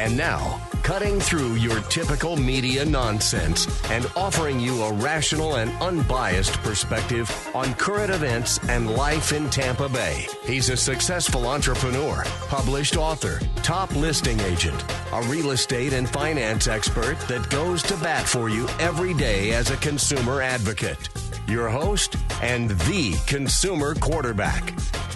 And now, cutting through your typical media nonsense and offering you a rational and unbiased perspective on current events and life in Tampa Bay. He's a successful entrepreneur, published author, top listing agent, a real estate and finance expert that goes to bat for you every day as a consumer advocate. Your host and the consumer quarterback,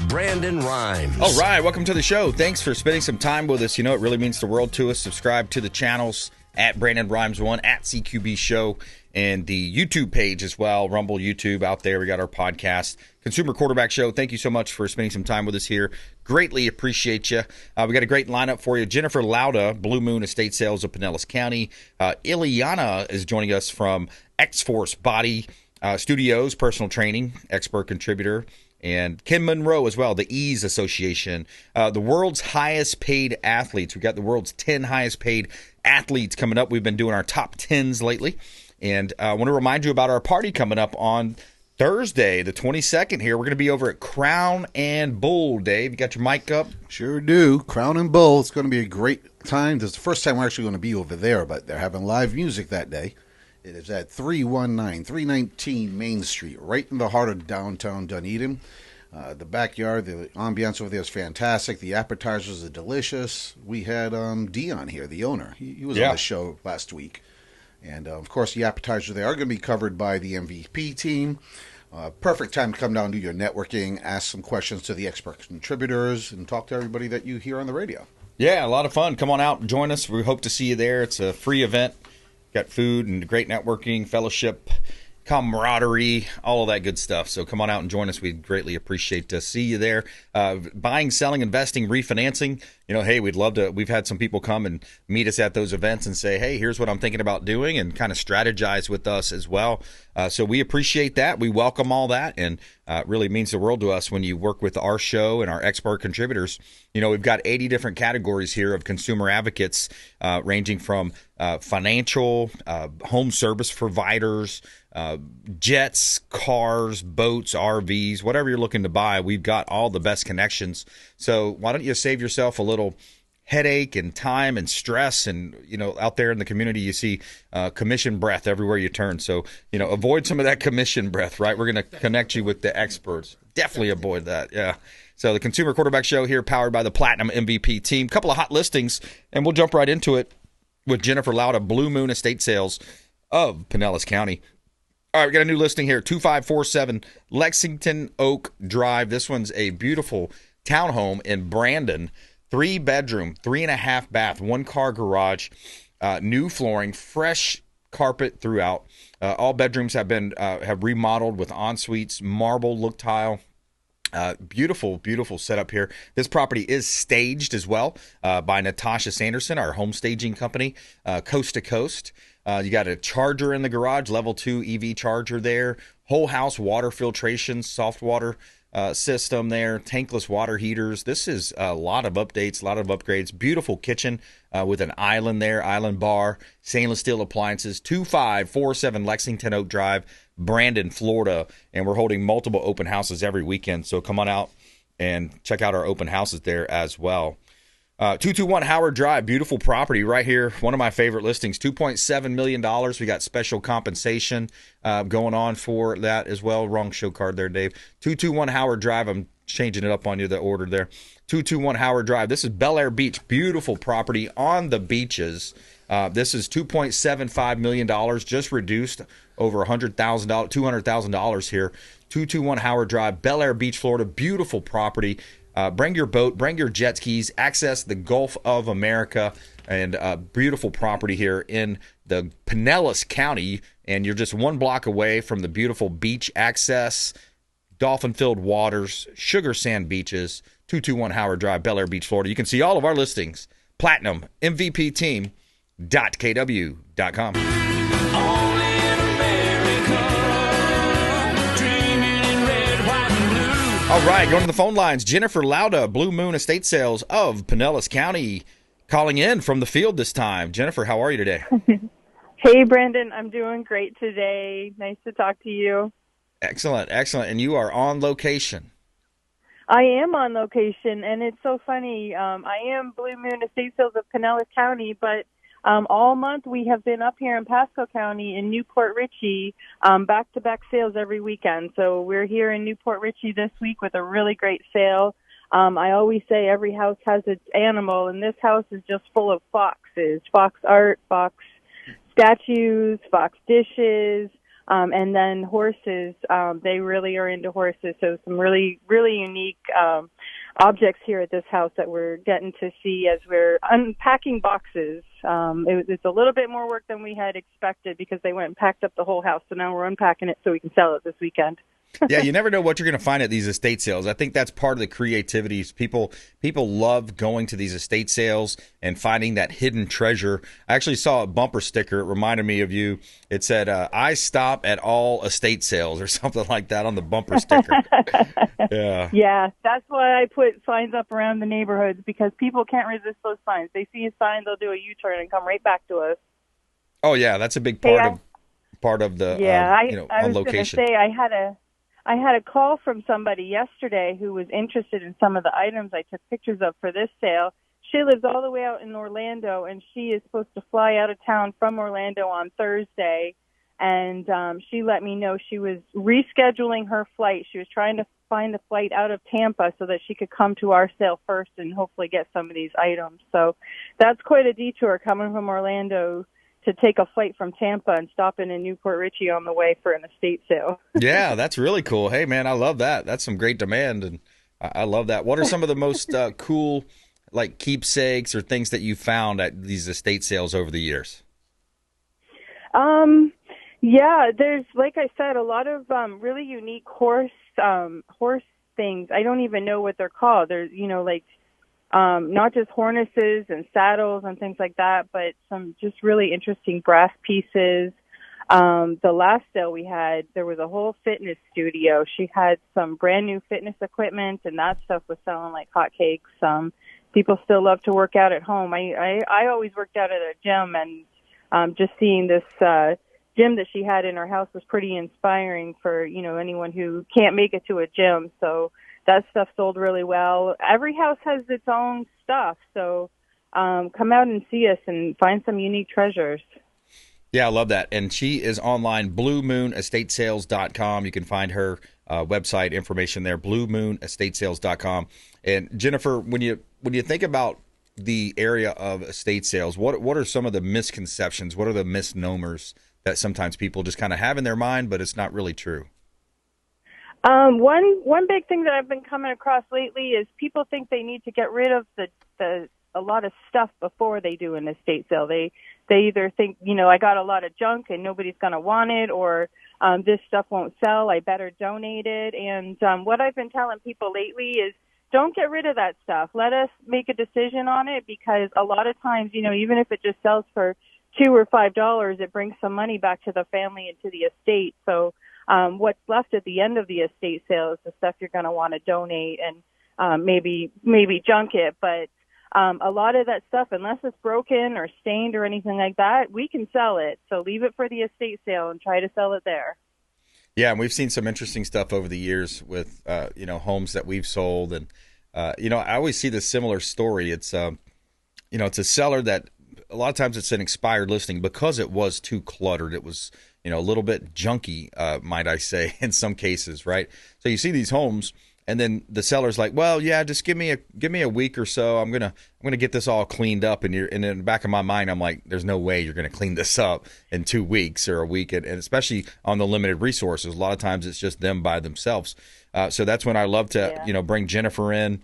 Brandon Rimes. All right, welcome to the show. Thanks for spending some time with us. You know, it really means the world to us. Subscribe to the channels at Brandon Rimes 1, at CQB Show, and the YouTube page as well, Rumble YouTube out there. We got our podcast, Consumer Quarterback Show. Thank you so much for spending some time with us here. Greatly appreciate you. We got a great lineup for you. Jennifer Lauda, Blue Moon Estate Sales of Pinellas County. Iliana is joining us from XForce Body Studios, personal training, expert contributor. And Ken Monro as well, the Ease Association, the world's highest paid athletes. We've got the world's 10 highest paid athletes coming up. We've been doing our top 10s lately. And I want to remind you about our party coming up on Thursday, the 22nd here. We're going to be over at Crown and Bull. Dave, you got your mic up? Sure do. Crown and Bull. It's going to be a great time. This is the first time we're actually going to be over there, but they're having live music that day. It is at 319 Main Street, right in the heart of downtown Dunedin. The backyard, the ambiance over there is fantastic. The appetizers are delicious. We had Dion here, the owner. He was on the show last week. And, of course, the appetizers there are going to be covered by the MVP team. Perfect time to come down and do your networking, ask some questions to the expert contributors, and talk to everybody that you hear on the radio. Yeah, a lot of fun. Come on out and join us. We hope to see you there. It's a free event. Got food and great networking, fellowship, camaraderie, all of that good stuff. So come on out and join us. We'd greatly appreciate to see you there. Buying, selling, investing, refinancing. You know, hey, we'd love to. We've had some people come and meet us at those events and say, hey, here's what I'm thinking about doing, and kind of strategize with us as well. So we appreciate that. We welcome all that, and it really means the world to us when you work with our show and our expert contributors. You know, we've got 80 different categories here of consumer advocates, ranging from financial, home service providers, jets, cars, boats, RVs, whatever you're looking to buy. We've got all the best connections. So why don't you save yourself a little headache and time and stress? And, you know, out there in the community, you see commission breath everywhere you turn. So, you know, avoid some of that commission breath, right? We're going to connect you with the experts. Definitely avoid that. Yeah. So the Consumer Quarterback Show here, powered by the Platinum MVP team. Couple of hot listings, and we'll jump right into it with Jennifer Lauda, Blue Moon Estate Sales of Pinellas County. All right, we got a new listing here, 2547 Lexington Oak Drive. This one's a beautiful townhome in Brandon, 3-bedroom, 3.5 bath, 1-car garage, new flooring, fresh carpet throughout. All bedrooms have been have remodeled with en-suites, marble look tile. Beautiful, beautiful setup here. This property is staged as well by Natasha Sanderson, our home staging company, coast to coast. You got a charger in the garage, level 2 EV charger there, whole house water filtration, soft water system there, tankless water heaters. This is a lot of updates, a lot of upgrades. Beautiful kitchen with an island there, island bar, stainless steel appliances, 2547 Lexington Oak Drive, Brandon, Florida. And we're holding multiple open houses every weekend. So come on out and check out our open houses there as well. 221 Howard Drive, beautiful property right here. One of my favorite listings, $2.7 million. We got special compensation going on for that as well. Wrong show card there, Dave. 221 Howard Drive. I'm changing it up on you, the order there. 221 Howard Drive. This is Bel Air Beach, beautiful property on the beaches. This is $2.75 million, just reduced over $100,000, $200,000 here. 221 Howard Drive, Bel Air Beach, Florida. Beautiful property. Bring your boat, bring your jet skis, access the Gulf of America, and beautiful property here in the Pinellas County. And you're just 1 block away from the beautiful beach access, dolphin-filled waters, sugar sand beaches, 221 Howard Drive, Bel Air Beach, Florida. You can see all of our listings, PlatinumMVPTeam.kw.com. All right, going to the phone lines. Jennifer Lauda, Blue Moon Estate Sales of Pinellas County, calling in from the field this time. Jennifer, how are you today? Hey, Brandon. I'm doing great today. Nice to talk to you. Excellent, excellent. And you are on location. I am on location, and it's so funny. I am Blue Moon Estate Sales of Pinellas County, but all month we have been up here in Pasco County in Newport Richey, back-to-back sales every weekend. So we're here in Newport Richey this week with a really great sale. I always say every house has its animal, and this house is just full of foxes, fox art, fox statues, fox dishes, and then horses. They really are into horses, so some really, really unique objects here at this house that we're getting to see as we're unpacking boxes. It's a little bit more work than we had expected because they went and packed up the whole house, so now we're unpacking it so we can sell it this weekend. Yeah, you never know what you're going to find at these estate sales. I think that's part of the creativity. People love going to these estate sales and finding that hidden treasure. I actually saw a bumper sticker. It reminded me of you. It said, I stop at all estate sales or something like that on the bumper sticker. Yeah, that's why I put signs up around the neighborhoods because people can't resist those signs. They see a sign, they'll do a U-turn and come right back to us. Oh, yeah, that's a big part of the I on was location. Going to say I had a call from somebody yesterday who was interested in some of the items I took pictures of for this sale. She lives all the way out in Orlando, and she is supposed to fly out of town from Orlando on Thursday. And she let me know she was rescheduling her flight. She was trying to find a flight out of Tampa so that she could come to our sale first and hopefully get some of these items. So that's quite a detour coming from Orlando to take a flight from Tampa and stop in Newport Richey on the way for an estate sale. Yeah, that's really cool. Hey, man, I love that. That's some great demand, and I love that. What are some of the most cool, like, keepsakes or things that you found at these estate sales over the years? Yeah, there's, like I said, a lot of really unique horse things. I don't even know what they're called. There's, not just harnesses and saddles and things like that, but some just really interesting brass pieces. The last sale we had, there was a whole fitness studio. She had some brand new fitness equipment, and that stuff was selling like hotcakes. People still love to work out at home. I always worked out at a gym, and just seeing this gym that she had in her house was pretty inspiring for, anyone who can't make it to a gym. So that stuff sold really well. Every house has its own stuff, so come out and see us and find some unique treasures. Yeah, I love that. And she is online, bluemoonestatesales.com. You can find her website information there, bluemoonestatesales.com. And Jennifer, when you think about the area of estate sales, what are some of the misconceptions? What are the misnomers that sometimes people just kind of have in their mind, but it's not really true? One big thing that I've been coming across lately is people think they need to get rid of a lot of stuff before they do an estate sale. They either think, I got a lot of junk and nobody's going to want it, or this stuff won't sell, I better donate it. And what I've been telling people lately is don't get rid of that stuff. Let us make a decision on it, because a lot of times, even if it just sells for $2 or $5, it brings some money back to the family and to the estate. So what's left at the end of the estate sale is the stuff you're going to want to donate and maybe junk it. But a lot of that stuff, unless it's broken or stained or anything like that, we can sell it. So leave it for the estate sale and try to sell it there. Yeah, and we've seen some interesting stuff over the years with homes that we've sold, and I always see this similar story. It's it's a seller that a lot of times it's an expired listing because it was too cluttered. It was a little bit junky, might I say, in some cases, right? So you see these homes, and then the seller's like, well, yeah, just give me a week or so. I'm gonna get this all cleaned up. And in the back of my mind, I'm like, there's no way you're gonna clean this up in 2 weeks or a week, and especially on the limited resources. A lot of times it's just them by themselves. So that's when I love to bring Jennifer in.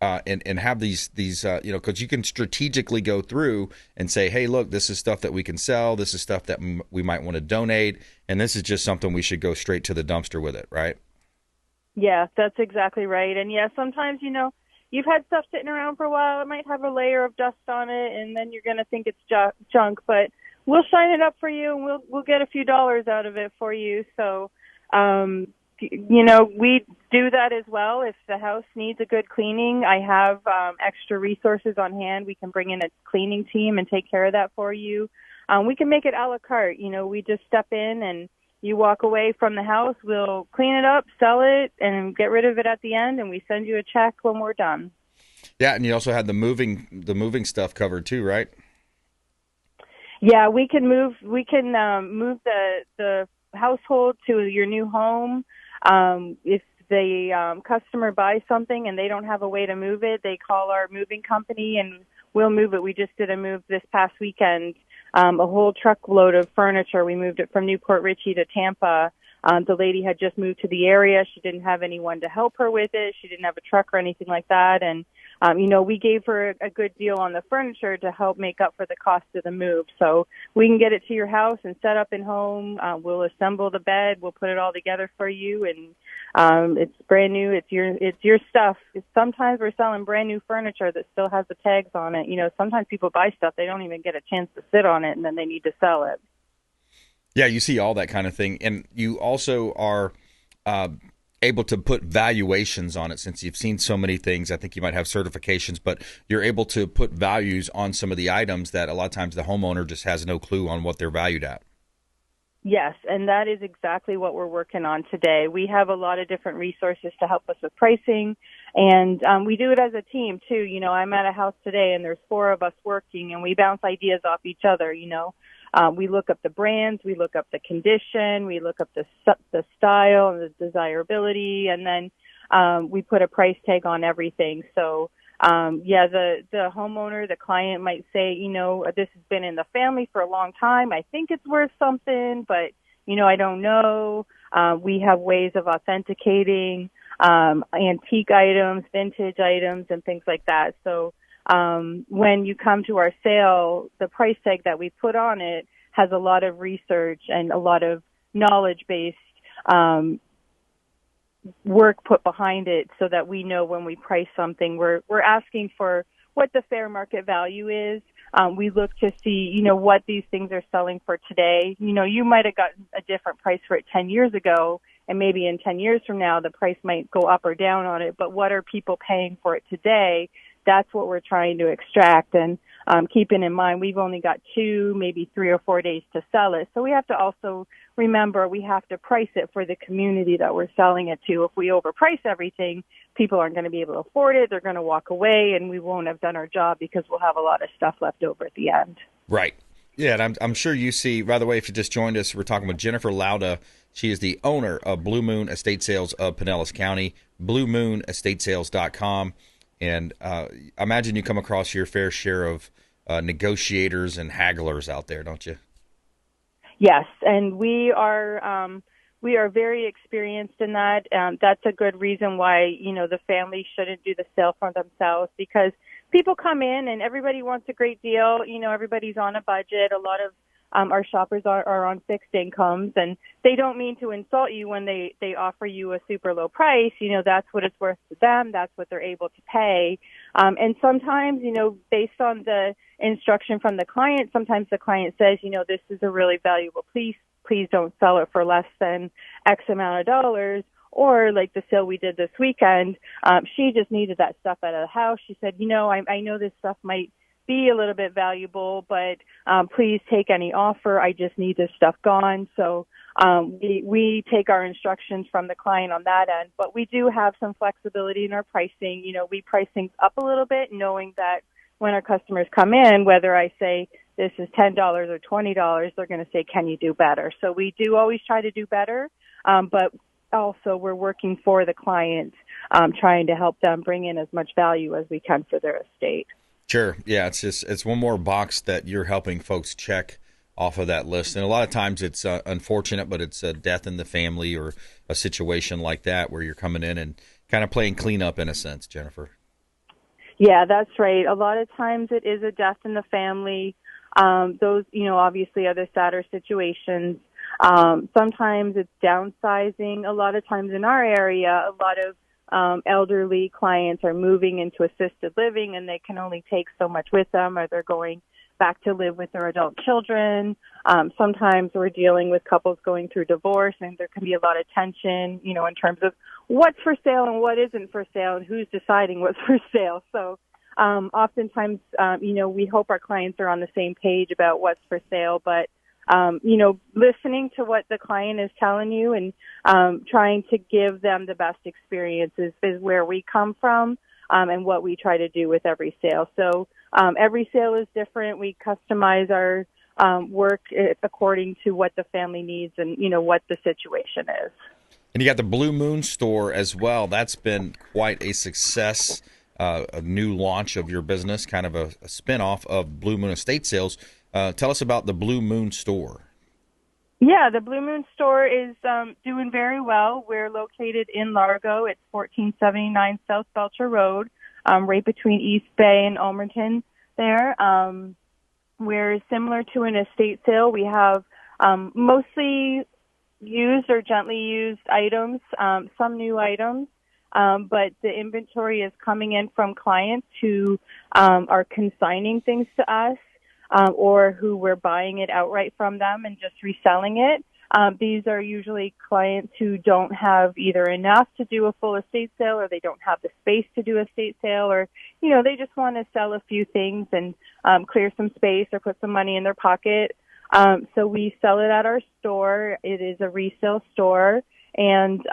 And have these because you can strategically go through and say, hey, look, this is stuff that we can sell. This is stuff that we might want to donate. And this is just something we should go straight to the dumpster with it, right? Yeah, that's exactly right. And yeah, sometimes, you've had stuff sitting around for a while. It might have a layer of dust on it, and then you're going to think it's junk. But we'll shine it up for you, and we'll get a few dollars out of it for you. So, we do that as well. If the house needs a good cleaning, I have extra resources on hand. We can bring in a cleaning team and take care of that for you. We can make it a la carte. We just step in and You walk away from the house, we'll clean it up, sell it, and get rid of it at the end, and we send you a check when we're done. Yeah, and you also had the moving stuff covered too, right? Yeah, we can move. We can move the household to your new home. If the customer buys something and they don't have a way to move it, they call our moving company and we'll move it. We just did a move this past weekend, a whole truckload of furniture. We moved it from Newport Richey to Tampa. The lady had just moved to the area. She didn't have anyone to help her with it. She didn't have a truck or anything like that. And, we gave her a good deal on the furniture to help make up for the cost of the move. So we can get it to your house and set up in home. We'll assemble the bed. We'll put it all together for you. And it's brand new. It's your stuff. Sometimes we're selling brand new furniture that still has the tags on it. Sometimes people buy stuff. They don't even get a chance to sit on it, and then they need to sell it. Yeah, you see all that kind of thing. And you also are able to put valuations on it since you've seen so many things. I think you might have certifications, but you're able to put values on some of the items that a lot of times the homeowner just has no clue on what they're valued at. Yes, and that is exactly what we're working on today. We have a lot of different resources to help us with pricing, and we do it as a team, too. I'm at a house today, and there's 4 of us working, and we bounce ideas off each other, We look up the brands, we look up the condition, we look up the style and the desirability, and then we put a price tag on everything. So, the homeowner, the client might say, this has been in the family for a long time. I think it's worth something, but, I don't know. We have ways of authenticating antique items, vintage items, and things like that. So, when you come to our sale, the price tag that we put on it has a lot of research and a lot of knowledge-based work put behind it so that we know when we price something, we're asking for what the fair market value is. We look to see, what these things are selling for today. You might have gotten a different price for it 10 years ago, and maybe in 10 years from now, the price might go up or down on it. But what are people paying for it today? That's what we're trying to extract. And keeping in mind, we've only got 2, maybe 3 or 4 days to sell it. So we have to also remember we have to price it for the community that we're selling it to. If we overprice everything, people aren't going to be able to afford it. They're going to walk away, and we won't have done our job because we'll have a lot of stuff left over at the end. Right. Yeah, and I'm sure you see, by the way, if you just joined us, we're talking with Jennifer Lauda. She is the owner of Blue Moon Estate Sales of Pinellas County, bluemoonestatesales.com. And I imagine you come across your fair share of negotiators and hagglers out there, don't you? Yes, and we are very experienced in that. That's a good reason why, the family shouldn't do the sale for themselves, because people come in and everybody wants a great deal. Everybody's on a budget. A lot of our shoppers are on fixed incomes, and they don't mean to insult you when they offer you a super low price. That's what it's worth to them. That's what they're able to pay. And sometimes, based on the instruction from the client, sometimes the client says, this is a really valuable piece. Please don't sell it for less than X amount of dollars. Or like the sale we did this weekend, she just needed that stuff out of the house. She said, I know this stuff might be a little bit valuable, but please take any offer. I just need this stuff gone. So we take our instructions from the client on that end, but we do have some flexibility in our pricing. We price things up a little bit, knowing that when our customers come in, whether I say this is $10 or $20, they're going to say, can you do better? So we do always try to do better, but also we're working for the client, trying to help them bring in as much value as we can for their estate. Sure. Yeah, it's one more box that you're helping folks check off of that list. And a lot of times it's unfortunate, but it's a death in the family or a situation like that where you're coming in and kind of playing cleanup in a sense, Jennifer. Yeah, that's right. A lot of times it is a death in the family. Those, obviously are the sadder situations. Sometimes it's downsizing. A lot of times in our area, a lot of elderly clients are moving into assisted living, and they can only take so much with them, or they're going back to live with their adult children. Sometimes we're dealing with couples going through divorce, and there can be a lot of tension, in terms of what's for sale and what isn't for sale and who's deciding what's for sale. So oftentimes, we hope our clients are on the same page about what's for sale, but listening to what the client is telling you and trying to give them the best experience is where we come from, and what we try to do with every sale. So every sale is different. We customize our work according to what the family needs and, what the situation is. And you got the Blue Moon store as well. That's been quite a success, a new launch of your business, kind of a spinoff of Blue Moon Estate Sales. Tell us about the Blue Moon store. Yeah, the Blue Moon store is doing very well. We're located in Largo. It's 1479 South Belcher Road, right between East Bay and Almerton there. We're similar to an estate sale. We have mostly used or gently used items, some new items, but the inventory is coming in from clients who are consigning things to us, or who we're buying it outright from them and just reselling it. These are usually clients who don't have either enough to do a full estate sale, or they don't have the space to do a estate sale, or, they just want to sell a few things and clear some space or put some money in their pocket. So we sell it at our store. It is a resale store. And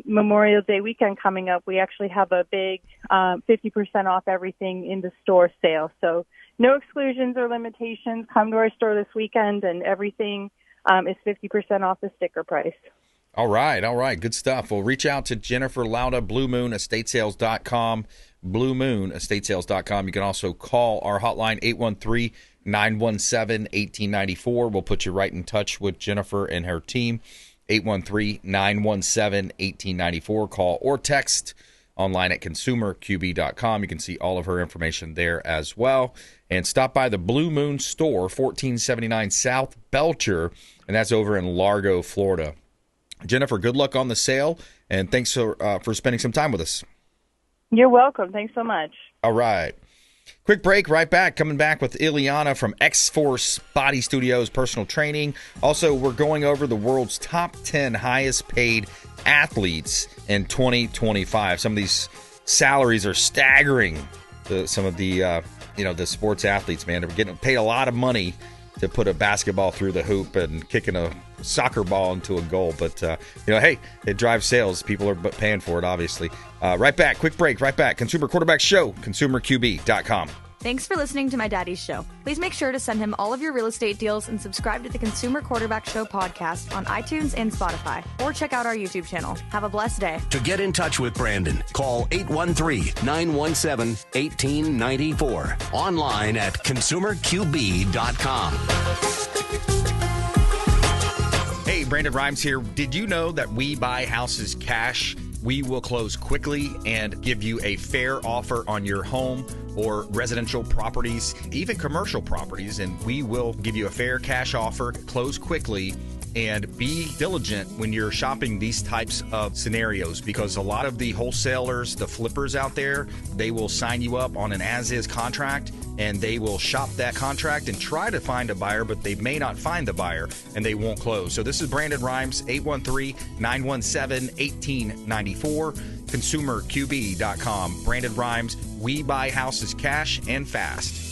Memorial Day weekend coming up, we actually have a big 50% off everything in the store sale. So no exclusions or limitations. Come to our store this weekend, and everything is 50% off the sticker price. All right. Good stuff. Well, reach out to Jennifer Lauda, BlueMoonEstateSales.com, BlueMoonEstateSales.com. You can also call our hotline, 813-917-1894. We'll put you right in touch with Jennifer and her team, 813-917-1894. Call or text online at consumerqb.com. You can see all of her information there as well. And stop by the Blue Moon store, 1479 South Belcher, and that's over in Largo, Florida. Jennifer, good luck on the sale, and thanks for spending some time with us. You're welcome. Thanks so much. All right. Quick break, right back. Coming back with Iliana from XForce Body Studios, personal training. Also, we're going over the world's top 10 highest paid athletes in 2025. Some of these salaries are staggering. Some of the the sports athletes, man, they're getting paid a lot of money to put a basketball through the hoop and kicking a soccer ball into a goal. But, hey, it drives sales. People are paying for it, obviously. Right back. Quick break. Right back. Consumer Quarterback Show, consumerqb.com. Thanks for listening to my daddy's show. Please make sure to send him all of your real estate deals and subscribe to the Consumer Quarterback Show podcast on iTunes and Spotify, or check out our YouTube channel. Have a blessed day. To get in touch with Brandon, call 813-917-1894. Online at consumerqb.com. Hey, Brandon BRimes here. Did you know that we buy houses cash? We will close quickly and give you a fair offer on your home or residential properties, even commercial properties, and we will give you a fair cash offer, close quickly, and be diligent when you're shopping these types of scenarios, because a lot of the wholesalers, the flippers out there, they will sign you up on an as-is contract, and they will shop that contract and try to find a buyer, but they may not find the buyer, and they won't close. So this is Brandon BRimes, 813-917-1894, consumerqb.com. Brandon BRimes, we buy houses cash and fast.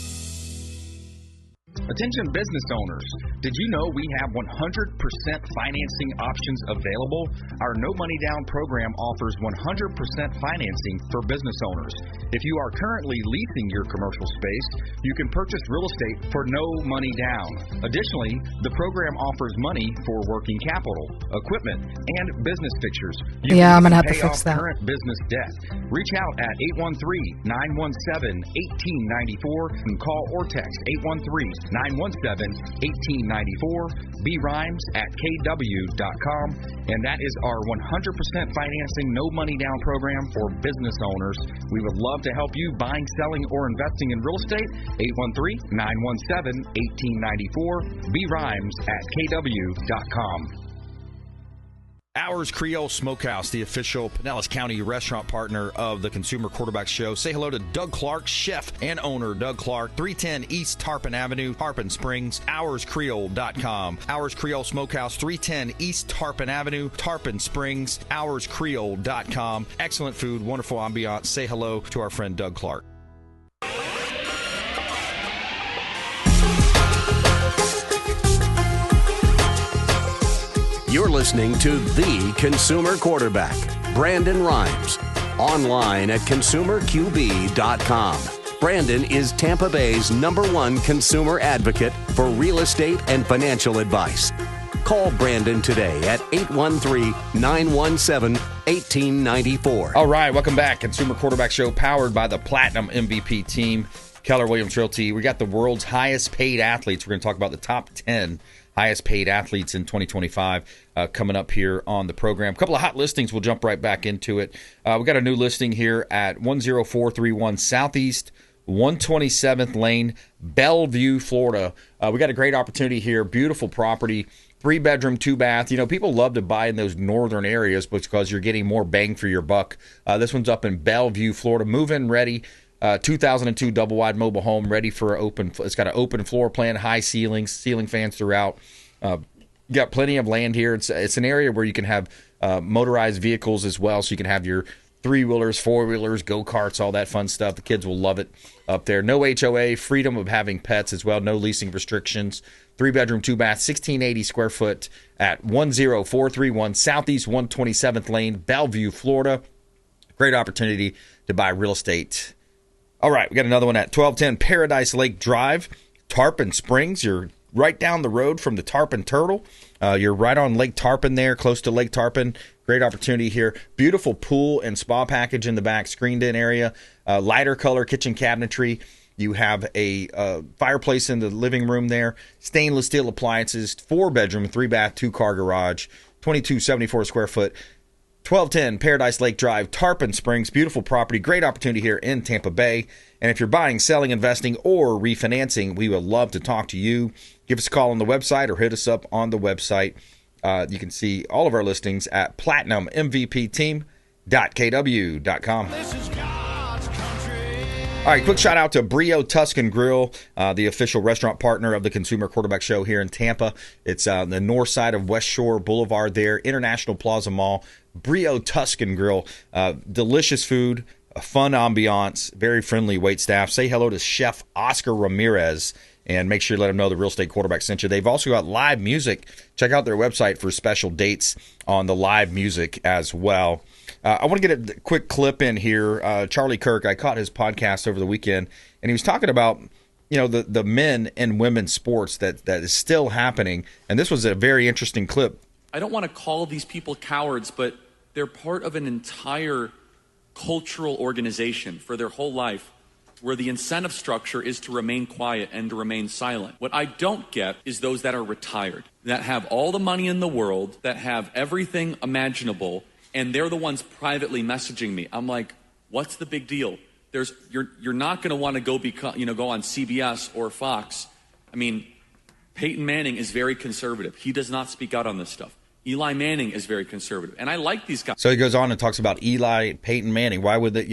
Attention business owners, did you know we have 100% financing options available? Our No Money Down program offers 100% financing for business owners. If you are currently leasing your commercial space, you can purchase real estate for no money down. Additionally, the program offers money for working capital, equipment, and business fixtures. I'm going to have to fix that. Current business debt. Reach out at 813-917-1894 and call or text 813-917-1894, BRimes at kw.com, and that is our 100% financing, no money down program for business owners. We would love to help you buying, selling, or investing in real estate. 813-917-1894, BRimes at kw.com. Ours Creole Smokehouse, the official Pinellas County restaurant partner of the Consumer Quarterback Show. Say hello to Doug Clark, chef and owner Doug Clark, 310 East Tarpon Avenue, Tarpon Springs, ourscreole.com. Ours Creole Smokehouse, 310 East Tarpon Avenue, Tarpon Springs, ourscreole.com. Excellent food, wonderful ambiance. Say hello to our friend Doug Clark. You're listening to The Consumer Quarterback, Brandon Rimes. Online at consumerqb.com. Brandon is Tampa Bay's #1 consumer advocate for real estate and financial advice. Call Brandon today at 813-917-1894. All right, welcome back. Consumer Quarterback Show powered by the Platinum MVP team, Keller Williams Realty. We got the world's highest paid athletes. We're going to talk about the top 10 highest paid athletes in 2025 coming up here on the program. A couple of hot listings. We'll jump right back into it. We got a new listing here at 10431 Southeast 127th Lane, Bellevue, Florida. We got a great opportunity here. Beautiful property. 3-bedroom, 2-bath. You know, people love to buy in those northern areas because you're getting more bang for your buck. This one's up in Bellevue, Florida. Move-in ready. 2002 double-wide mobile home, ready for open. It's got an open floor plan, high ceilings, ceiling fans throughout. You got plenty of land here. It's an area where you can have motorized vehicles as well, so you can have your 3-wheelers, 4-wheelers, go-karts, all that fun stuff. The kids will love it up there. No HOA, freedom of having pets as well, no leasing restrictions. 3-bedroom, 2-bath, 1,680 square foot at 10431 Southeast 127th Lane, Bellevue, Florida. Great opportunity to buy real estate. All right, we got another one at 1210 Paradise Lake Drive, Tarpon Springs. You're right down the road from the Tarpon Turtle. You're right on Lake Tarpon there, close to Lake Tarpon. Great opportunity here. Beautiful pool and spa package in the back, screened-in area. Lighter color kitchen cabinetry. You have a fireplace in the living room there. Stainless steel appliances. 4-bedroom, 3-bath, 2-car garage. 2274 square foot. 1210 Paradise Lake Drive, Tarpon Springs. Beautiful property. Great opportunity here in Tampa Bay. And if you're buying, selling, investing, or refinancing, we would love to talk to you. Give us a call on the website or hit us up on the website. You can see all of our listings at platinummvpteam.kw.com. All right, quick shout out to Brio Tuscan Grill, the official restaurant partner of the Consumer Quarterback Show here in Tampa. It's on the north side of West Shore Boulevard there, International Plaza Mall. Brio Tuscan Grill, delicious food, a fun ambiance, very friendly wait staff. Say hello to Chef Oscar Ramirez and make sure you let them know the Real Estate Quarterback sent you. They've also got live music. Check out their website for special dates on the live music as well. I want to get a quick clip in here. Charlie Kirk, I caught his podcast over the weekend, and he was talking about, you know, the men and women's sports that is still happening. And this was a very interesting clip. I don't want to call these people cowards, but they're part of an entire cultural organization for their whole life where the incentive structure is to remain quiet and to remain silent. What I don't get is those that are retired, that have all the money in the world, that have everything imaginable, and they're the ones privately messaging me. I'm like, what's the big deal? You're not going to want to go on CBS or Fox. I mean, Peyton Manning is very conservative. He does not speak out on this stuff. Eli Manning is very conservative, and I like these guys. So he goes on and talks about Eli, Peyton Manning. Why would they,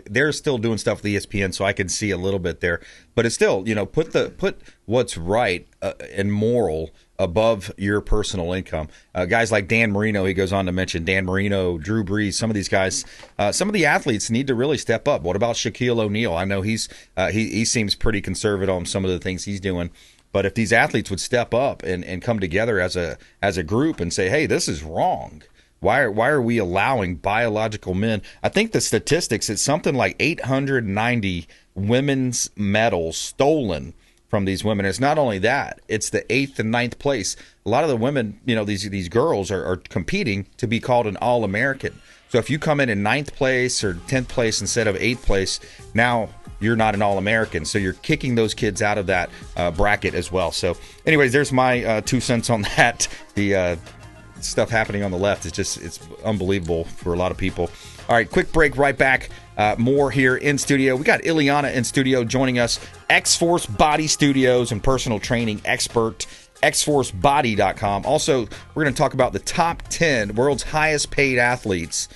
they're still doing stuff with ESPN, so I can see a little bit there. But it's still, put what's right and moral above your personal income. Guys like Dan Marino, he goes on to mention Dan Marino, Drew Brees, some of these guys, some of the athletes need to really step up. What about Shaquille O'Neal? I know he seems pretty conservative on some of the things he's doing. But if these athletes would step up and come together as a group and say, hey, this is wrong. Why are we allowing biological men? I think the statistics, it's something like 890 women's medals stolen from these women. It's not only that, it's the 8th and 9th place. A lot of the women, these girls are competing to be called an All-American. So if you come in 9th place or 10th place instead of 8th place, now you're not an All-American. So you're kicking those kids out of that bracket as well. So anyways, there's my 2 cents on that. The stuff happening on the left is it's unbelievable for a lot of people. All right, quick break, right back. More here in studio. We got Iliana in studio joining us. XForce Body Studios and personal training expert, xforcebody.com. Also, we're going to talk about the top 10 world's highest paid athletes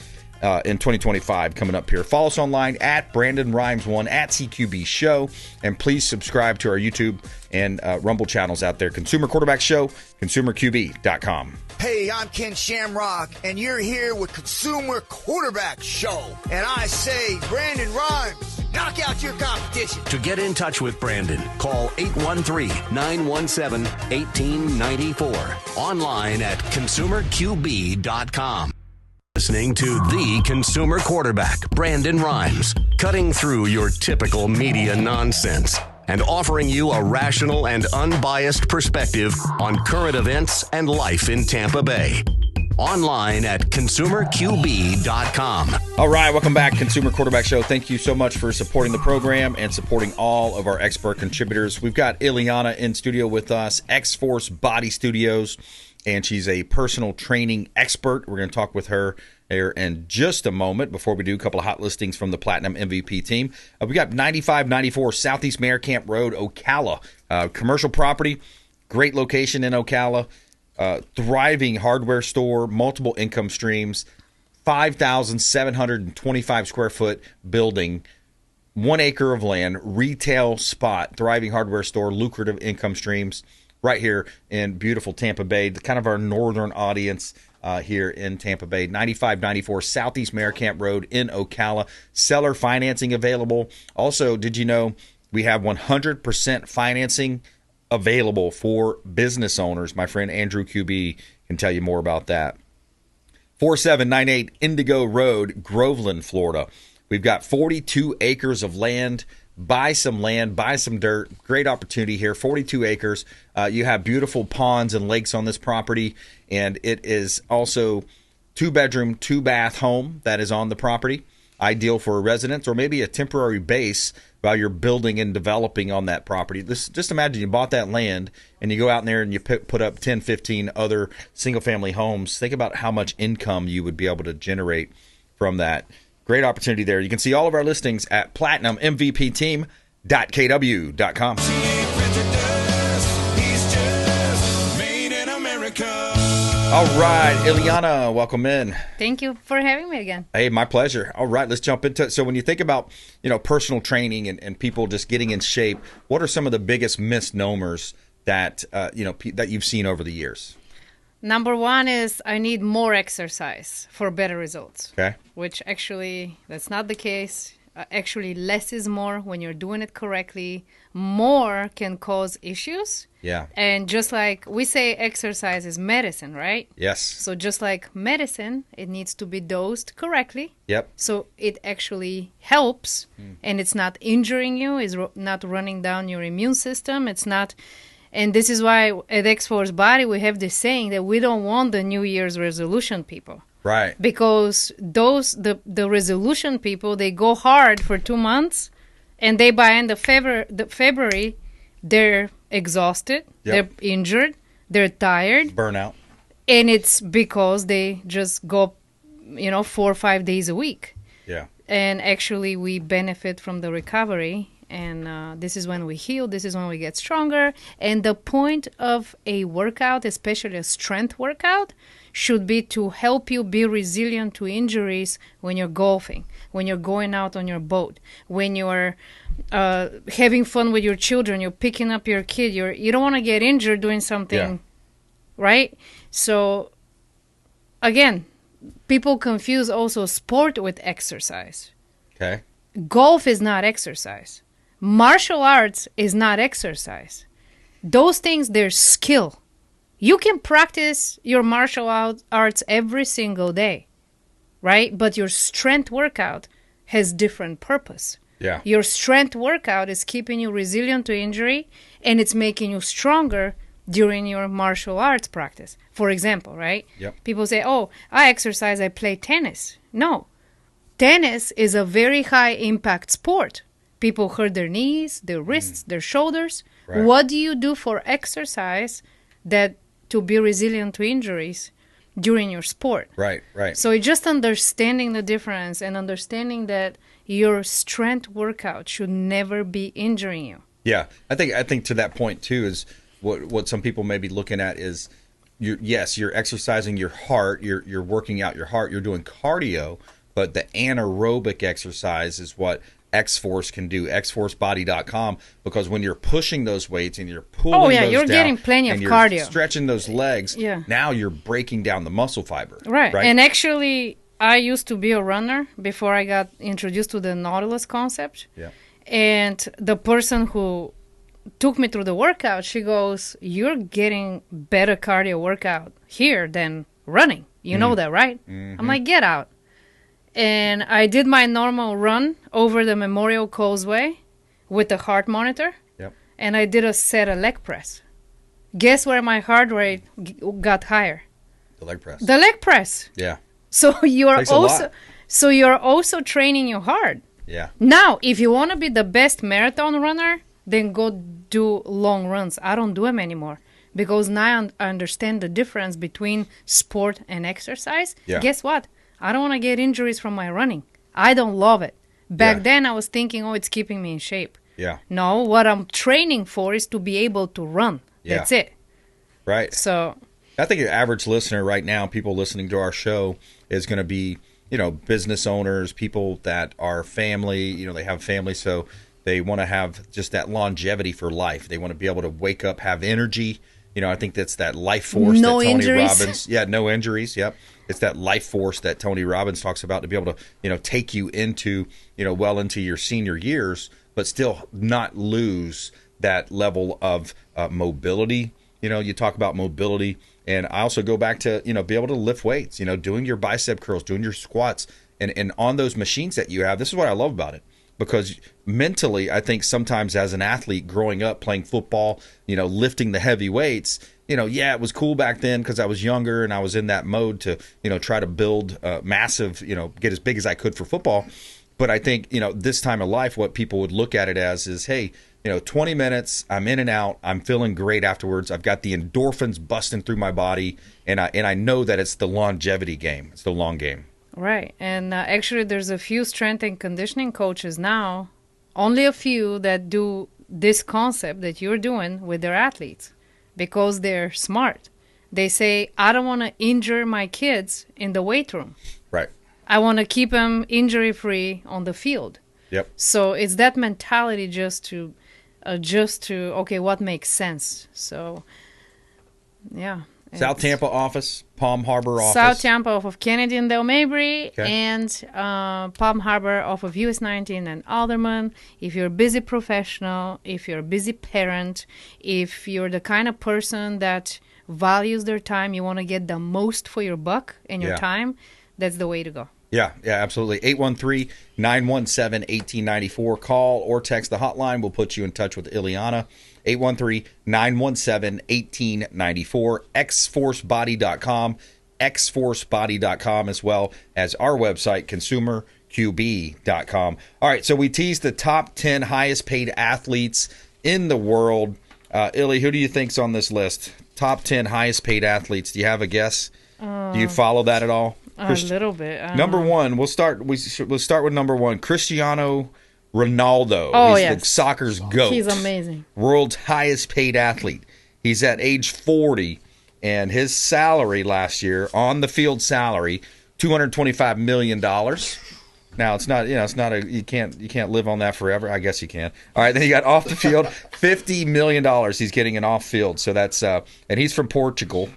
in 2025 coming up here. Follow us online at Brandon Rimes 1 at CQB Show, and please subscribe to our YouTube and Rumble channels out there. Consumer Quarterback Show, consumerqb.com. Hey, I'm Ken Shamrock, and you're here with Consumer Quarterback Show. And I say, Brandon Rimes, Knock out your competition. To get in touch with Brandon, call 813-917-1894. Online at consumerqb.com. Listening to the consumer quarterback, Brandon Rimes, cutting through your typical media nonsense and offering you a rational and unbiased perspective on current events and life in Tampa Bay. Online at consumerqb.com. All right, welcome back, Consumer Quarterback Show. Thank you so much for supporting the program and supporting all of our expert contributors. We've got Iliana in studio with us, XForce Body Studios, and she's a personal training expert. We're going to talk with her here in just a moment. Before we do, a couple of hot listings from the Platinum MVP team. We got 9594 Southeast Mayor Camp Road, Ocala. Commercial property, great location in Ocala. Thriving hardware store, multiple income streams, 5,725 square foot building, 1 acre of land, retail spot, thriving hardware store, lucrative income streams right here in beautiful Tampa Bay, kind of our northern audience here in Tampa Bay. 9594 Southeast Mayor Camp Road in Ocala. Seller financing available. Also, did you know we have 100% financing available for business owners? My friend Andrew QB can tell you more about that. 4798 Indigo Road, Groveland, Florida. We've got 42 acres of land. Buy some land, buy some dirt. Great opportunity here. 42 acres. You have beautiful ponds and lakes on this property, and it is also 2-bedroom, 2-bath home that is on the property. Ideal for a residence or maybe a temporary base while you're building and developing on that property. Just imagine you bought that land and you go out in there and you put up 10, 15 other single-family homes. Think about how much income you would be able to generate from that. Great opportunity there. You can see all of our listings at platinummvpteam.kw.com. All right, Iliana, welcome in. Thank you for having me again. Hey, my pleasure. All right, let's jump into it. So when you think about, personal training and people just getting in shape, what are some of the biggest misnomers that, that you've seen over the years? Number one is I need more exercise for better results. Okay. Which actually, that's not the case. Actually, less is more when you're doing it correctly. More can cause issues. Yeah. And just like we say exercise is medicine, right? Yes. So just like medicine, it needs to be dosed correctly. Yep. So it actually helps, and it's not injuring you, it's not running down your immune system, it's not... And this is why at XForce Body we have this saying that we don't want the New Year's resolution people. Right. Because the resolution people, they go hard for 2 months, and they by end of February, they're exhausted, they're injured, they're tired. Burnout. And it's because they just go, 4 or 5 days a week. Yeah. And actually we benefit from the recovery. And this is when we heal. This is when we get stronger. And the point of a workout, especially a strength workout, should be to help you be resilient to injuries when you're golfing, when you're going out on your boat, when you're having fun with your children, you're picking up your kid. You don't want to get injured doing something, right? So, again, people confuse also sport with exercise. Okay. Golf is not exercise. Martial arts is not exercise. Those things, they're skill. You can practice your martial arts every single day, right? But your strength workout has different purpose. Yeah. Your strength workout is keeping you resilient to injury, and it's making you stronger during your martial arts practice. For example, right? Yep. People say, oh, I exercise, I play tennis. No. Tennis is a very high impact sport. People hurt their knees, their wrists, their shoulders. Right. What do you do for exercise to be resilient to injuries during your sport? Right, right. So it's just understanding the difference and understanding that your strength workout should never be injuring you. Yeah, I think to that point too is what some people may be looking at is you're exercising your heart, you're working out your heart, you're doing cardio, but the anaerobic exercise is what XForce can do, xforcebody.com, because when you're pushing those weights and you're pulling those you're down getting plenty of and you're cardio, stretching those legs, Yeah. now you're breaking down the muscle fiber. Right. And actually, I used to be a runner before I got introduced to the Nautilus concept. Yeah. And the person who took me through the workout, she goes, "You're getting better cardio workout here than running. You know that, right?" I'm like, "Get out." And I did my normal run over the Memorial Causeway with the heart monitor. Yep. And I did a set of leg press. Guess where my heart rate got higher? The leg press. The leg press. Yeah. So you're also training your heart. Yeah. Now, if you want to be the best marathon runner, then go do long runs. I don't do them anymore because now I understand the difference between sport and exercise. Yeah. Guess what? I don't want to get injuries from my running. I don't love it. Back then, I was thinking, oh, it's keeping me in shape. Yeah. No, what I'm training for is to be able to run. Yeah. That's it. Right. So I think your average listener right now, people listening to our show, is going to be, business owners, people that are family, they have family, so they want to have just that longevity for life. They want to be able to wake up, have energy. I think that's that life force no that Tony injuries. Robbins. Yeah, no injuries. Yep. It's that life force that Tony Robbins talks about to be able to, take you into, well into your senior years, but still not lose that level of mobility. You talk about mobility, and I also go back to, be able to lift weights, doing your bicep curls, doing your squats, and on those machines that you have. This is what I love about it, because mentally, I think sometimes as an athlete growing up playing football, lifting the heavy weights, it was cool back then because I was younger and I was in that mode to, try to build massive, get as big as I could for football. But I think, this time of life, what people would look at it as is, hey, 20 minutes, I'm in and out, I'm feeling great afterwards. I've got the endorphins busting through my body, and I know that it's the longevity game. It's the long game. Right. And actually, there's a few strength and conditioning coaches now, only a few that do this concept that you're doing with their athletes because they're smart. They say, I don't want to injure my kids in the weight room. Right. I want to keep them injury-free on the field. Yep. So it's that mentality just to, okay, what makes sense? So, yeah. South Tampa office, Palm Harbor office. South Tampa off of Kennedy and Del Mabry, Okay. and Palm Harbor off of US 19 and Alderman. If you're a busy professional, if you're a busy parent, if you're the kind of person that values their time, you want to get the most for your buck and your time, that's the way to go. Yeah, absolutely. 813-917-1894. Call or text the hotline. We'll put you in touch with Iliana. 813-917-1894. XForceBody.com. XForceBody.com, as well as our website, ConsumerQB.com. All right, so we teased the top 10 highest paid athletes in the world. Illy, who do you think's on this list? Top 10 highest paid athletes. Do you have a guess? Do you follow that at all? A little bit. Number one, we'll start with number one, Cristiano Ronaldo. Oh, He's yes. the soccer's GOAT. He's amazing. World's highest paid athlete. He's at age 40, and his salary last year, on the field salary, $225 million. Now it's not, you can't live on that forever. I guess you can. All right, then you got off the field, $50 million he's getting an off field. So that's and he's from Portugal.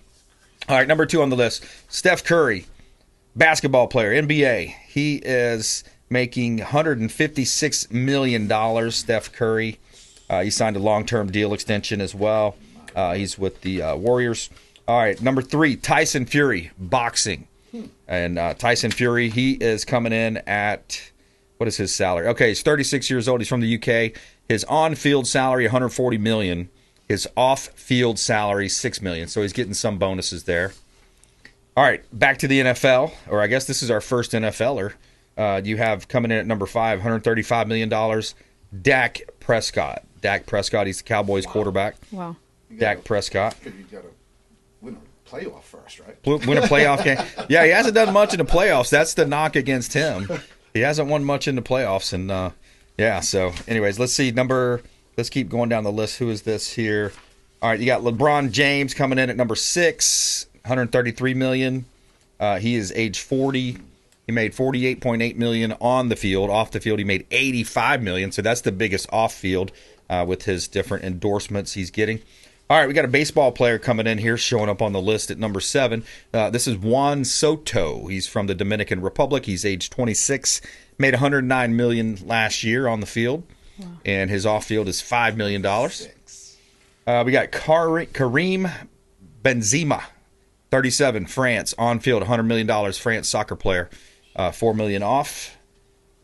All right, number two on the list, Steph Curry. Basketball player, NBA. He is making $156 million, Steph Curry. He signed a long-term deal extension as well. He's with the Warriors. All right, number three, Tyson Fury, boxing. And Tyson Fury, he is coming in at, what is his salary? Okay, he's 36 years old. He's from the UK. His on-field salary, $140 million. His off-field salary, $6 million. So he's getting some bonuses there. All right, back to the NFL, or I guess this is our first NFLer. You have coming in at number 5, $135 million, Dak Prescott. Dak Prescott, he's the Cowboys quarterback. Wow. Dak Prescott. You got to win a playoff first, right? Win a playoff game. Yeah, he hasn't done much in the playoffs. That's the knock against him. He hasn't won much in the playoffs. And, so anyways, let's see. Let's keep going down the list. Who is this here? All right, you got LeBron James coming in at number 6. $133 million. He is age 40. He made $48.8 million on the field. Off the field, he made $85 million. So that's the biggest off field with his different endorsements he's getting. All right, we got a baseball player coming in here, showing up on the list at number 7. This is Juan Soto. He's from the Dominican Republic. He's age 26, made $109 million last year on the field, and his off-field is $5 million. We got Karim Benzema, 37, France, on-field, $100 million, France soccer player, $4 million off.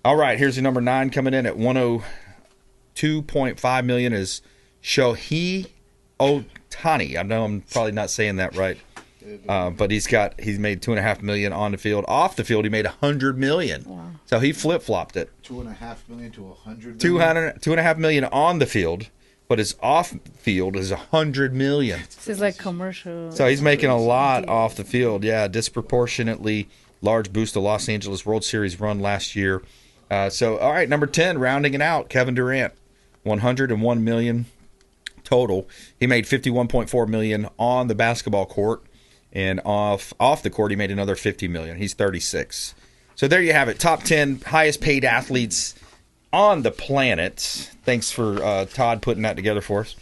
All right, here's your number 9 coming in at $102.5 million is Shohei Ohtani. I know I'm probably not saying that right, but he's made $2.5 million on the field. Off the field, he made $100 million. Wow. So he flip-flopped it. $2.5 million to $100 million. $2.5 million on the field, but his off field is $100 million. This is like commercial. So he's making a lot off the field. Yeah, disproportionately large boost to Los Angeles World Series run last year. So all right, number 10, rounding it out, Kevin Durant, $101 million. Total. He made $51.4 million on the basketball court, and off the court he made another $50 million. He's 36. So there you have it. Top 10 highest paid athletes on the planet. Thanks for Todd putting that together for us.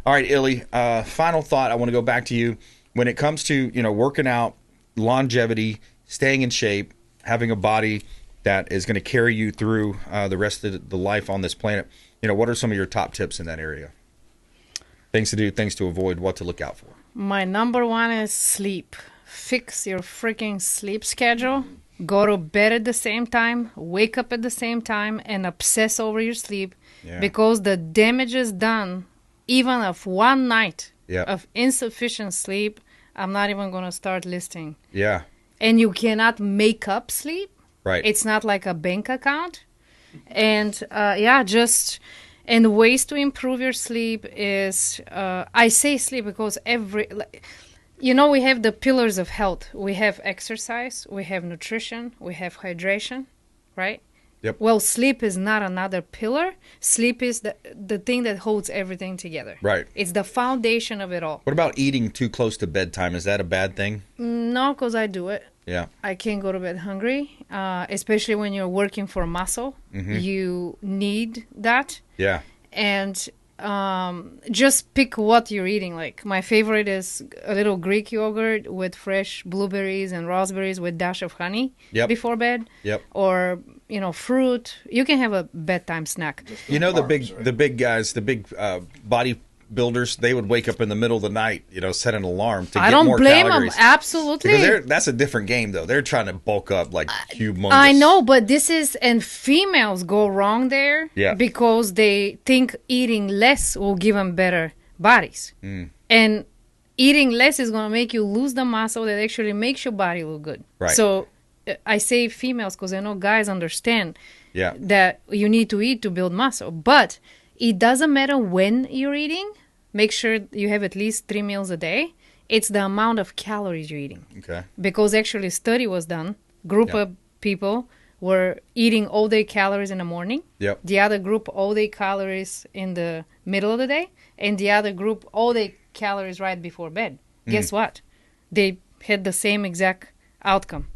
All right, Illy. Final thought. I want to go back to you when it comes to working out, longevity, staying in shape, having a body that is going to carry you through the rest of the life on this planet. What are some of your top tips in that area? Things to do, things to avoid, what to look out for. My number 1 is sleep. Fix your freaking sleep schedule. Go to bed at the same time, wake up at the same time, and obsess over your sleep. Yeah. Because the damage is done, even of one night of insufficient sleep, I'm not even going to start listing. Yeah. And you cannot make up sleep. Right. It's not like a bank account. And, and ways to improve your sleep is, I say sleep because we have the pillars of health. We have exercise, we have nutrition, we have hydration, right? Yep. Well, sleep is not another pillar. Sleep is the thing that holds everything together. Right. It's the foundation of it all. What about eating too close to bedtime? Is that a bad thing? No, because I do it. Yeah. I can't go to bed hungry, especially when you're working for muscle. Mm-hmm. You need that. Yeah. And just pick what you're eating. Like my favorite is a little Greek yogurt with fresh blueberries and raspberries with dash of honey before bed. Yep. Or fruit. You can have a bedtime snack. The big guys, the big body builders, they would wake up in the middle of the night, set an alarm to get more calories. I don't blame them. Absolutely. Because that's a different game, though. They're trying to bulk up like humongous. I know, but and females go wrong there because they think eating less will give them better bodies. Mm. And eating less is going to make you lose the muscle that actually makes your body look good. Right. So I say females because I know guys understand that you need to eat to build muscle. But it doesn't matter when you're eating. Make sure you have at least 3 meals a day. It's the amount of calories you're eating. Okay. Because actually a study was done. Group of people were eating all day calories in the morning. Yep. The other group all day calories in the middle of the day. And the other group all day calories right before bed. Guess what? They had the same exact outcome.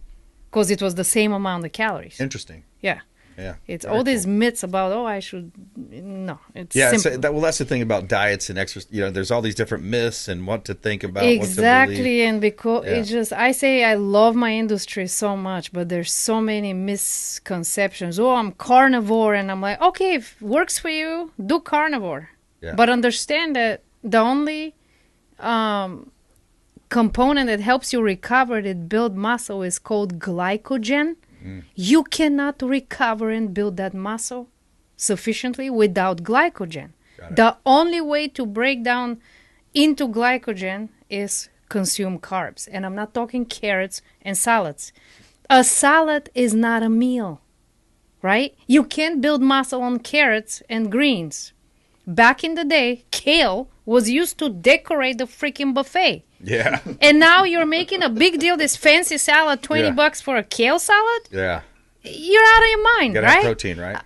Because it was the same amount of calories. Interesting. Yeah. Yeah, it's all these myths about I should. No, it's simple. That's the thing about diets and exercise. There's all these different myths and what to think about. Exactly, what to believe. And because it's just I say I love my industry so much, but there's so many misconceptions. I'm carnivore, and I'm like, okay, if it works for you, do carnivore. Yeah. But understand that the only component that helps you recover and build muscle is called glycogen. You cannot recover and build that muscle sufficiently without glycogen. The only way to break down into glycogen is consume carbs. And I'm not talking carrots and salads. A salad is not a meal, right? You can't build muscle on carrots and greens. Back in the day, kale was used to decorate the freaking buffet. Yeah. And now you're making a big deal, this fancy salad, $20 for a kale salad? Yeah. You're out of your mind, gotta right? Have protein, right?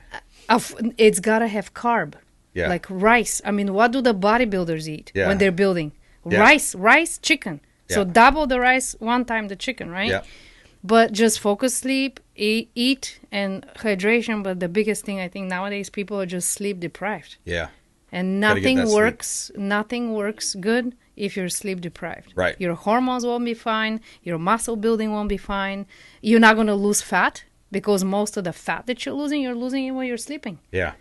It's got to have carb. Yeah. Like rice. I mean, what do the bodybuilders eat when they're building? Yeah. Rice, chicken. Yeah. So double the rice, one time the chicken, right? Yeah. But just focus, sleep, eat, and hydration. But the biggest thing I think nowadays, people are just sleep deprived. Yeah. And Gotta get that nothing works good if you're sleep deprived. Right. Your hormones won't be fine. Your muscle building won't be fine. You're not going to lose fat because most of the fat that you're losing it while you're sleeping. Yeah.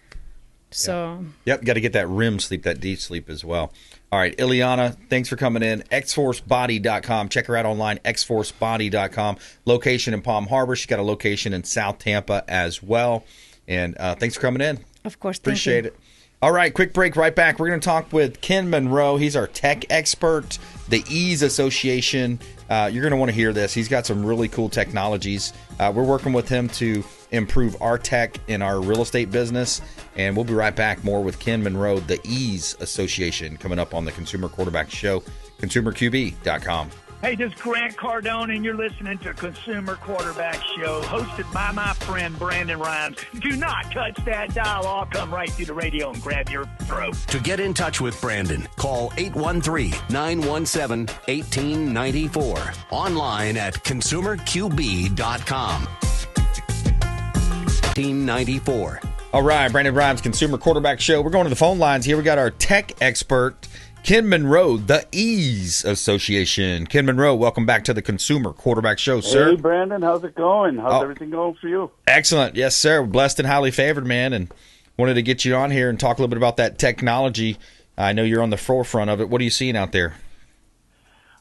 So. Yep, got to get that REM sleep, that deep sleep as well. All right, Iliana, thanks for coming in. XForceBody.com. Check her out online, XForceBody.com. Location in Palm Harbor. She's got a location in South Tampa as well. And thanks for coming in. Of course, appreciate it. All right, quick break, right back. We're going to talk with Ken Monro. He's our tech expert, the Ease Association. You're going to want to hear this. He's got some really cool technologies. We're working with him to improve our tech in our real estate business. And we'll be right back. More with Ken Monro, the Ease Association, coming up on the Consumer Quarterback Show, consumerqb.com. Hey, this is Grant Cardone, and you're listening to Consumer Quarterback Show, hosted by my friend Brandon Rimes. Do not touch that dial. I'll come right through the radio and grab your throat. To get in touch with Brandon, call 813-917-1894. Online at consumerqb.com. 1894. All right, Brandon Rimes, Consumer Quarterback Show. We're going to the phone lines here. We got our tech expert, Ken Monro, the Ease Association. Ken Monro, welcome back to the Consumer Quarterback Show, sir. Hey, Brandon, how's it going? How's everything going for you? Excellent. Yes, sir. Blessed and highly favored, man, and wanted to get you on here and talk a little bit about that technology. I know you're on the forefront of it. What are you seeing out there?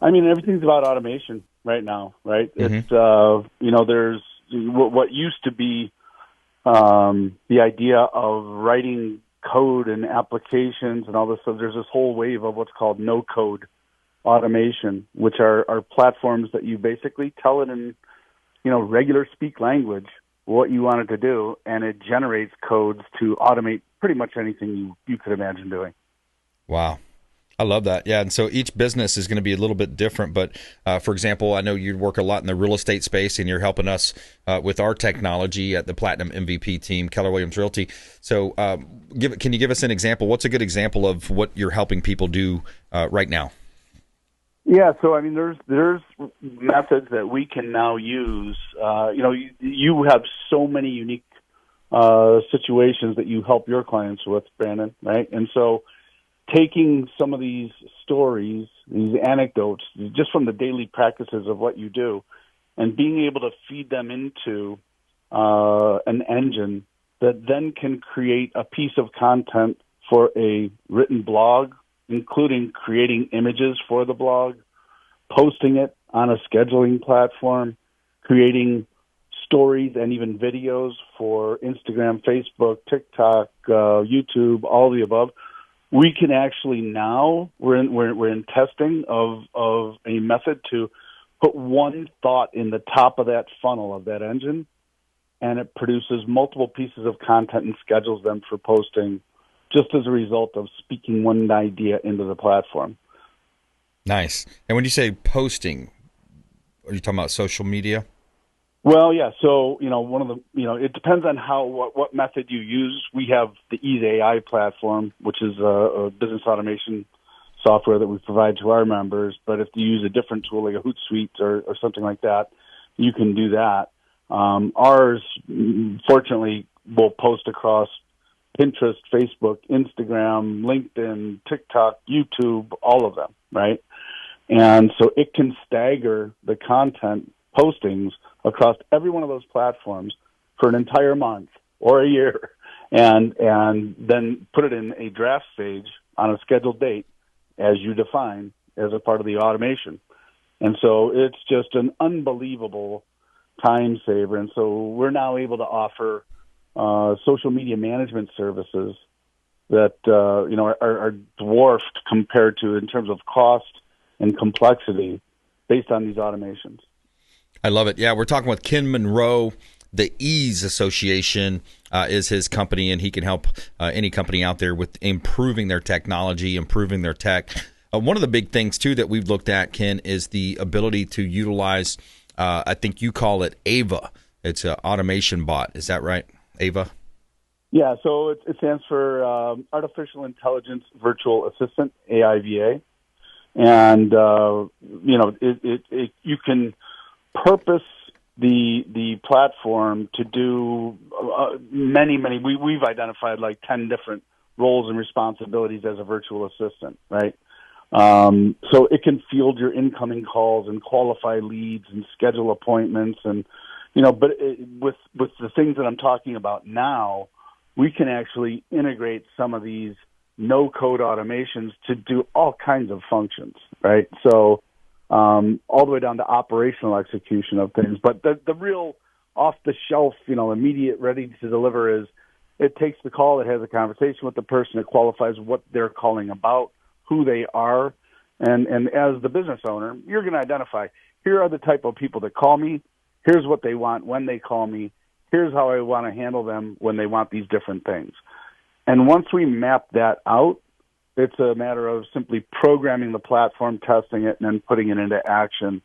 I mean, everything's about automation right now, right? Mm-hmm. It's, there's what used to be the idea of writing code and applications and all this stuff. There's this whole wave of what's called no-code automation, which are platforms that you basically tell it in, regular speak language what you want it to do, and it generates codes to automate pretty much anything you could imagine doing. Wow. I love that. Yeah, and so each business is going to be a little bit different. But, for example, I know you work a lot in the real estate space, and you're helping us with our technology at the Platinum MVP team, Keller Williams Realty. So can you give us an example? What's a good example of what you're helping people do right now? Yeah, so, I mean, there's methods that we can now use. You have so many unique situations that you help your clients with, Brandon, right? And so taking some of these stories, these anecdotes, just from the daily practices of what you do, and being able to feed them into an engine that then can create a piece of content for a written blog, including creating images for the blog, posting it on a scheduling platform, creating stories and even videos for Instagram, Facebook, TikTok, YouTube, all the above. We can actually now, we're in testing of a method to put one thought in the top of that funnel of that engine, and it produces multiple pieces of content and schedules them for posting just as a result of speaking one idea into the platform. Nice. And when you say posting, are you talking about social media? Well, yeah. So, one of the, it depends on what method you use. We have the Ease AI platform, which is a business automation software that we provide to our members. But if you use a different tool like a Hootsuite or something like that, you can do that. Ours, fortunately, will post across Pinterest, Facebook, Instagram, LinkedIn, TikTok, YouTube, all of them, right? And so it can stagger the content postings across every one of those platforms for an entire month or a year, and then put it in a draft stage on a scheduled date as you define as a part of the automation. And so it's just an unbelievable time saver. And so we're now able to offer social media management services that are dwarfed compared to in terms of cost and complexity based on these automations. I love it. Yeah, we're talking with Ken Monro. The Ease Association is his company, and he can help any company out there with improving their technology, improving their tech. One of the big things, too, that we've looked at, Ken, is the ability to utilize, I think you call it AVA. It's an automation bot. Is that right, AVA? Yeah, so it stands for Artificial Intelligence Virtual Assistant, AIVA. And, you can purpose the platform to do many. We've identified like 10 different roles and responsibilities as a virtual assistant, right? So it can field your incoming calls and qualify leads and schedule appointments, and but with the things that I'm talking about now, we can actually integrate some of these no-code automations to do all kinds of functions, right? So all the way down to operational execution of things. But the real off-the-shelf, immediate, ready to deliver is it takes the call, it has a conversation with the person, it qualifies what they're calling about, who they are, and as the business owner, you're going to identify, here are the type of people that call me, here's what they want when they call me, here's how I want to handle them when they want these different things. And once we map that out, it's a matter of simply programming the platform, testing it, and then putting it into action.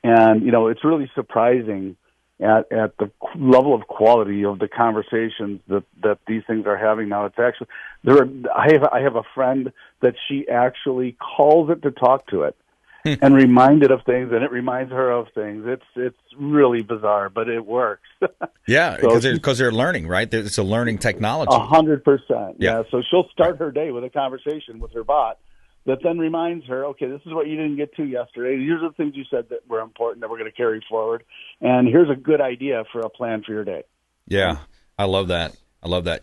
And, it's really surprising at the level of quality of the conversations that these things are having now. It's actually, I have a friend that she actually calls it to talk to it and remind it of things, and it reminds her of things. It's really bizarre, but it works. Yeah, because they're learning, right? It's a learning technology. 100%. Yeah. So she'll start her day with a conversation with her bot that then reminds her, okay, this is what you didn't get to yesterday. Here's the things you said that were important that we're going to carry forward. And here's a good idea for a plan for your day. Yeah, I love that.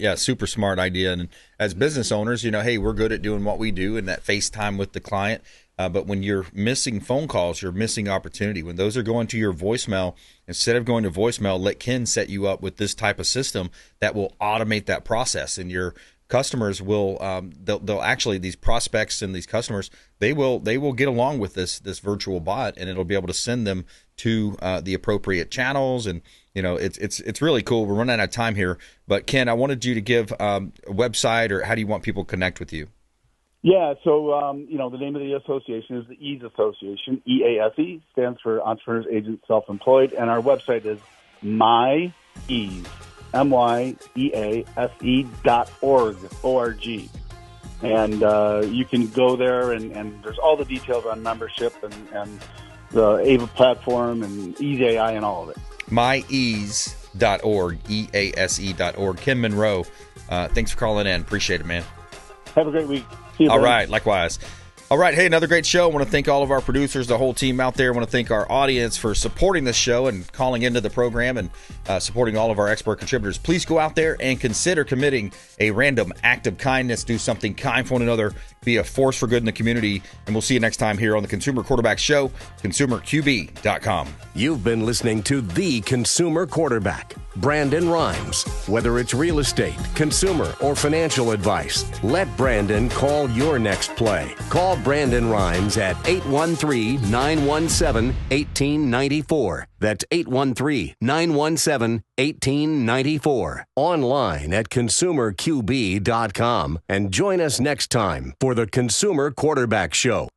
Yeah, super smart idea. And as business owners, hey, we're good at doing what we do and that FaceTime with the client. But when you're missing phone calls, you're missing opportunity. When those are going to your voicemail, instead of going to voicemail, let Ken set you up with this type of system that will automate that process. And your customers will, they'll actually, these prospects and these customers, they will get along with this virtual bot, and it'll be able to send them to the appropriate channels. And it's really cool. We're running out of time here, but Ken, I wanted you to give a website, or how do you want people to connect with you? Yeah, so, the name of the association is the EASE Association. EASE stands for Entrepreneurs, Agents, Self-Employed, and our website is myease, MYEASE.org, O-R-G. And you can go there, and there's all the details on membership and the AVA platform and EASE AI and all of it. myease.org, EASE.org. Ken Monro, thanks for calling in. Appreciate it, man. Have a great week. See you, all buddy. right, likewise. All right, hey, another great show. I want to thank all of our producers, the whole team out there. I want to thank our audience for supporting this show and calling into the program and supporting all of our expert contributors. Please go out there and consider committing a random act of kindness. Do something kind for one another. Be a force for good in the community. And we'll see you next time here on the Consumer Quarterback Show, consumerqb.com. You've been listening to The Consumer Quarterback, Brandon Rimes. Whether it's real estate, consumer, or financial advice, let Brandon call your next play. Call Brandon Rimes at 813-917-1894. That's 813-917-1894. Online at consumerqb.com. And join us next time for the Consumer Quarterback Show.